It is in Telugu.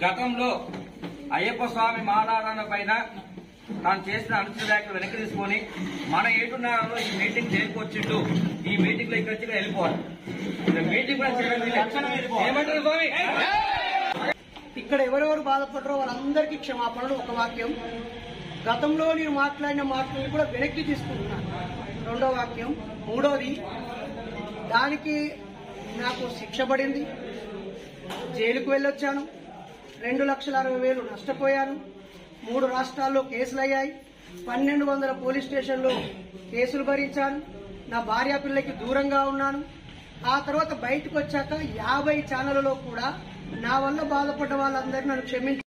గతంలో అయ్యప్ప స్వామి మాలారాధన పైన తాను చేసిన అనుచిత వ్యాఖ్యలు వెనక్కి తీసుకొని మన 7:30లో ఈ మీటింగ్ చేరుకొచ్చిండు. ఈ మీటింగ్ లో ఇక్కడి వెళ్ళిపోవాలి. మీటింగ్ కూడా ఏమంటారు స్వామి? ఇక్కడ ఎవరెవరు బాధపడరో వాళ్ళందరికీ క్షమాపణలు. ఒక వాక్యం, గతంలో నేను మాట్లాడిన మాటలను కూడా వెనక్కి తీసుకుంటున్నాను. రెండో వాక్యం. మూడోది, దానికి నాకు శిక్ష పడింది, జైలుకు వెళ్ళొచ్చాను, 2,60,000 నష్టపోయాను, 3 రాష్ట్రాల్లో కేసులయ్యాయి, 1,200 పోలీస్ స్టేషన్లో కేసులు భరించాను, నా భార్య పిల్లకి దూరంగా ఉన్నాను. ఆ తర్వాత బయటకు వచ్చాక 50 ఛానళ్లలో కూడా నా వల్ల బాధపడ్డ వాళ్ళందరూ నన్ను క్షమించారు.